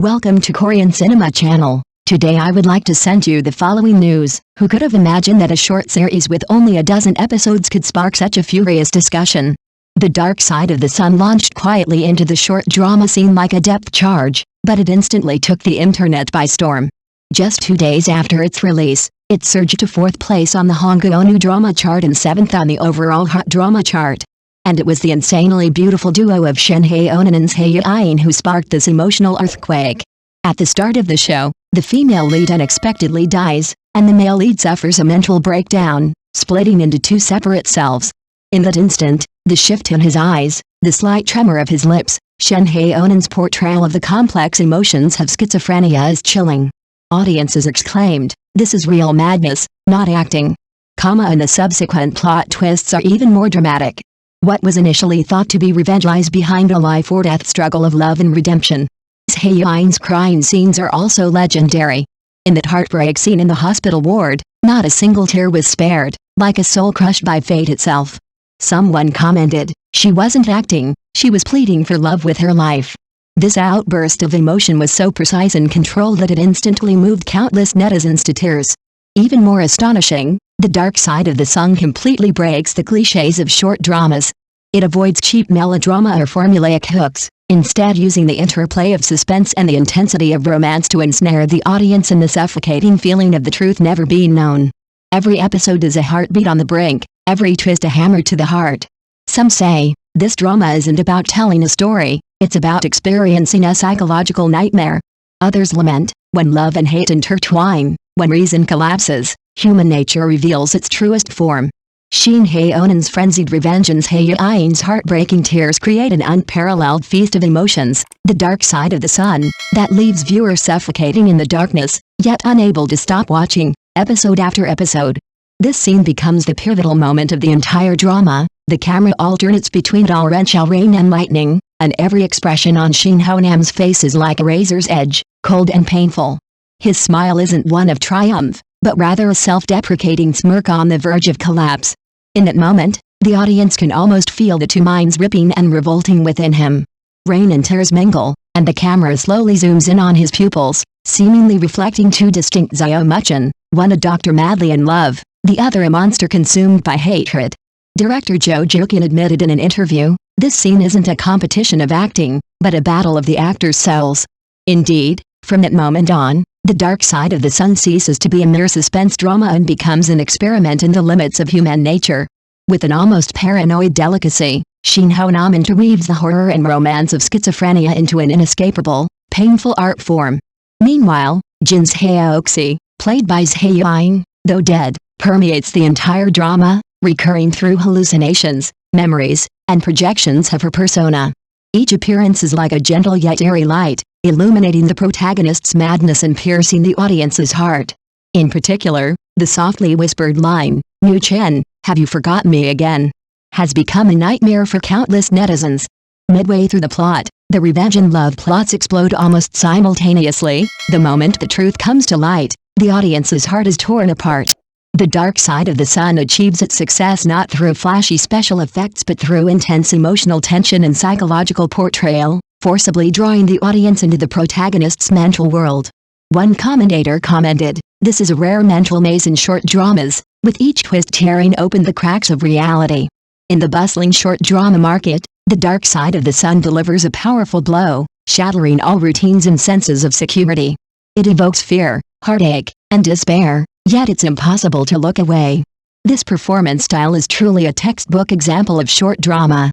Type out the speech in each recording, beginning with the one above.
Welcome to Korean Cinema Channel. Today I would like to send you the following news. Who could have imagined that a short series with only a dozen episodes could spark such a furious discussion? The Dark Side of the Sun launched quietly into the short drama scene like a depth charge, but it instantly took the internet by storm. Just 2 days after its release, it surged to 4th place on the Hangul drama chart and 7th on the overall hot drama chart. And it was the insanely beautiful duo of Shen and Haonan's Hae-in who sparked this emotional earthquake. At the start of the show, the female lead unexpectedly dies, and the male lead suffers a mental breakdown, splitting into two separate selves. In that instant, the shift in his eyes, the slight tremor of his lips, Shen Haonan's portrayal of the complex emotions of schizophrenia is chilling. Audiences exclaimed, "This is real madness, not acting." And the subsequent plot twists are even more dramatic. What was initially thought to be revenge lies behind a life-or-death struggle of love and redemption. Hae-in's crying scenes are also legendary. In that heartbreak scene in the hospital ward, not a single tear was spared, like a soul crushed by fate itself. Someone commented, "She wasn't acting, she was pleading for love with her life." This outburst of emotion was so precise and controlled that it instantly moved countless netizens to tears. Even more astonishing, The Dark Side of the Sun completely breaks the cliches of short dramas. It avoids cheap melodrama or formulaic hooks, instead using the interplay of suspense and the intensity of romance to ensnare the audience in the suffocating feeling of the truth never being known. Every episode is a heartbeat on the brink, every twist a hammer to the heart. Some say, this drama isn't about telling a story, it's about experiencing a psychological nightmare. Others lament, when love and hate intertwine, when reason collapses, human nature reveals its truest form. Shen Haonan's frenzied revenge and Hae-in's heartbreaking tears create an unparalleled feast of emotions, the dark side of the sun, that leaves viewers suffocating in the darkness, yet unable to stop watching, episode after episode. This scene becomes the pivotal moment of the entire drama. The camera alternates between torrential rain and lightning, and every expression on Shen Haonan's face is like a razor's edge, cold and painful. His smile isn't one of triumph, but rather a self-deprecating smirk on the verge of collapse. In that moment, the audience can almost feel the two minds ripping and revolting within him. Rain and tears mingle, and the camera slowly zooms in on his pupils, seemingly reflecting two distinct Ziomuchen, one a doctor madly in love, the other a monster consumed by hatred. Director Jo Joon admitted in an interview, "This scene isn't a competition of acting, but a battle of the actors' souls." Indeed, from that moment on, The Dark Side of the Sun ceases to be a mere suspense drama and becomes an experiment in the limits of human nature. With an almost paranoid delicacy, Shen Haonan interweaves the horror and romance of schizophrenia into an inescapable, painful art form. Meanwhile, Jin's Haeoksi, played by Zhai, though dead, permeates the entire drama, recurring through hallucinations, memories, and projections of her persona. Each appearance is like a gentle yet airy light, illuminating the protagonist's madness and piercing the audience's heart. In particular, the softly whispered line, "Nu Chen, have you forgotten me again?" has become a nightmare for countless netizens. Midway through the plot, the revenge and love plots explode almost simultaneously. The moment the truth comes to light, the audience's heart is torn apart. The Dark Side of the Sun achieves its success not through flashy special effects but through intense emotional tension and psychological portrayal, forcibly drawing the audience into the protagonist's mental world. One commentator commented, "This is a rare mental maze in short dramas, with each twist tearing open the cracks of reality." In the bustling short drama market, The Dark Side of the Sun delivers a powerful blow, shattering all routines and senses of security. It evokes fear, heartache, and despair, yet it's impossible to look away. This performance style is truly a textbook example of short drama.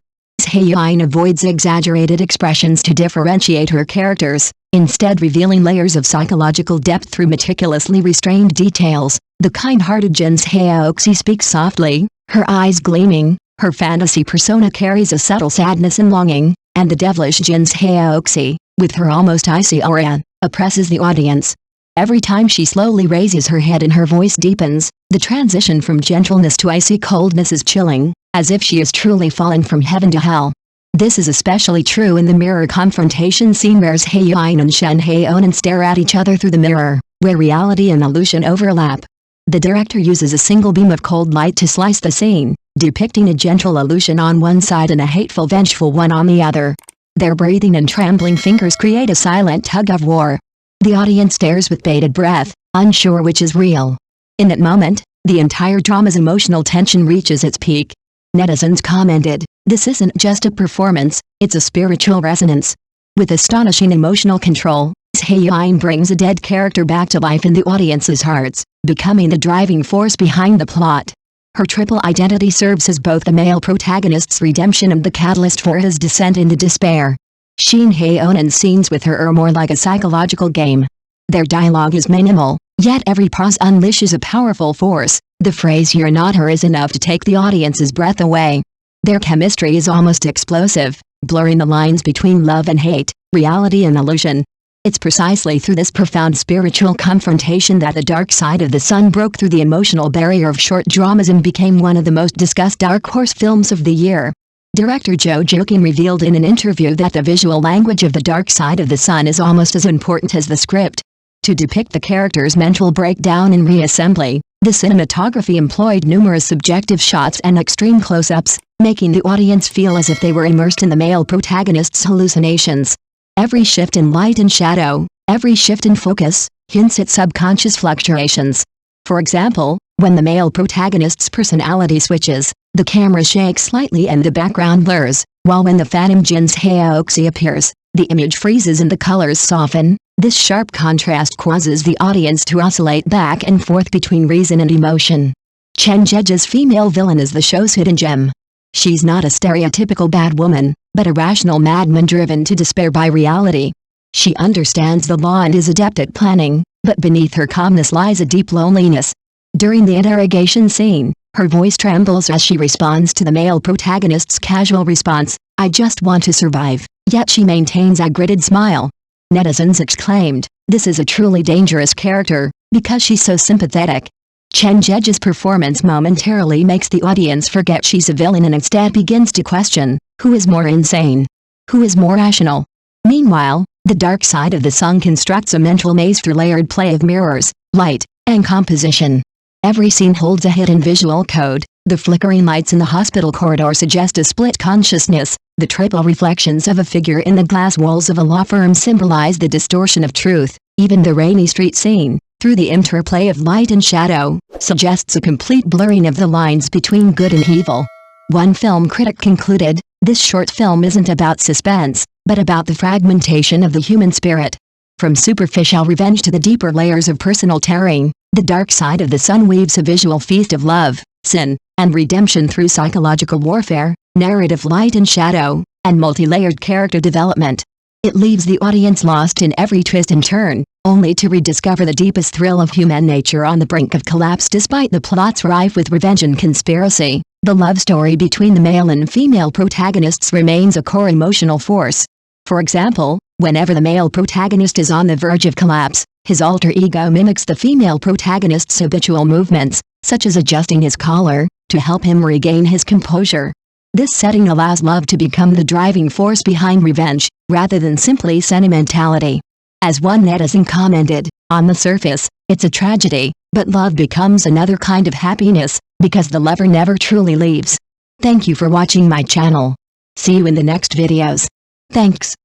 Hae-in avoids exaggerated expressions to differentiate her characters, instead revealing layers of psychological depth through meticulously restrained details. The kind-hearted Jin's Haeoksi speaks softly, her eyes gleaming, her fantasy persona carries a subtle sadness and longing, and the devilish Jin's Haeoksi, with her almost icy aura, oppresses the audience. Every time she slowly raises her head and her voice deepens, the transition from gentleness to icy coldness is chilling, as if she is truly fallen from heaven to hell. This is especially true in the mirror confrontation scene where Hae-in and Shen Haonan stare at each other through the mirror, where reality and illusion overlap. The director uses a single beam of cold light to slice the scene, depicting a gentle illusion on one side and a hateful vengeful one on the other. Their breathing and trembling fingers create a silent tug-of-war. The audience stares with bated breath, unsure which is real. In that moment, the entire drama's emotional tension reaches its peak. Netizens commented, "This isn't just a performance, it's a spiritual resonance." With astonishing emotional control, Hae-in brings a dead character back to life in the audience's hearts, becoming the driving force behind the plot. Her triple identity serves as both the male protagonist's redemption and the catalyst for his descent into despair. Shen Haonan's scenes with her are more like a psychological game. Their dialogue is minimal, yet every pause unleashes a powerful force. The phrase "you're not her" is enough to take the audience's breath away. Their chemistry is almost explosive, blurring the lines between love and hate, reality and illusion. It's precisely through this profound spiritual confrontation that The Dark Side of the Sun broke through the emotional barrier of short dramas and became one of the most discussed dark horse films of the year. Director Yiying revealed in an interview that the visual language of The Dark Side of the Sun is almost as important as the script. To depict the character's mental breakdown and reassembly, the cinematography employed numerous subjective shots and extreme close-ups, making the audience feel as if they were immersed in the male protagonist's hallucinations. Every shift in light and shadow, every shift in focus, hints at subconscious fluctuations. For example, when the male protagonist's personality switches, the camera shakes slightly and the background blurs, while when the Phantom Jin's Haoxi appears, the image freezes and the colors soften. This sharp contrast causes the audience to oscillate back and forth between reason and emotion. Chen Jeji's female villain is the show's hidden gem. She's not a stereotypical bad woman, but a rational madman driven to despair by reality. She understands the law and is adept at planning, but beneath her calmness lies a deep loneliness. During the interrogation scene, her voice trembles as she responds to the male protagonist's casual response, "I just want to survive," yet she maintains a gritted smile. Netizens exclaimed, "This is a truly dangerous character, because she's so sympathetic." Chen Jeji's performance momentarily makes the audience forget she's a villain and instead begins to question, who is more insane? Who is more rational? Meanwhile, The Dark Side of the Sun constructs a mental maze through layered play of mirrors, light, and composition. Every scene holds a hidden visual code. The flickering lights in the hospital corridor suggest a split consciousness. The triple reflections of a figure in the glass walls of a law firm symbolize the distortion of truth. Even the rainy street scene, through the interplay of light and shadow, suggests a complete blurring of the lines between good and evil. One film critic concluded, "This short film isn't about suspense, but about the fragmentation of the human spirit." From superficial revenge to the deeper layers of personal tearing, The Dark Side of the Sun weaves a visual feast of love, sin, and redemption through psychological warfare, narrative light and shadow, and multi-layered character development. It leaves the audience lost in every twist and turn, only to rediscover the deepest thrill of human nature on the brink of collapse. Despite the plot's rife with revenge and conspiracy, the love story between the male and female protagonists remains a core emotional force. For example, whenever the male protagonist is on the verge of collapse, his alter ego mimics the female protagonist's habitual movements, such as adjusting his collar, to help him regain his composure. This setting allows love to become the driving force behind revenge, rather than simply sentimentality. As one netizen commented, "On the surface, it's a tragedy, but love becomes another kind of happiness, because the lover never truly leaves." Thank you for watching my channel. See you in the next videos. Thanks.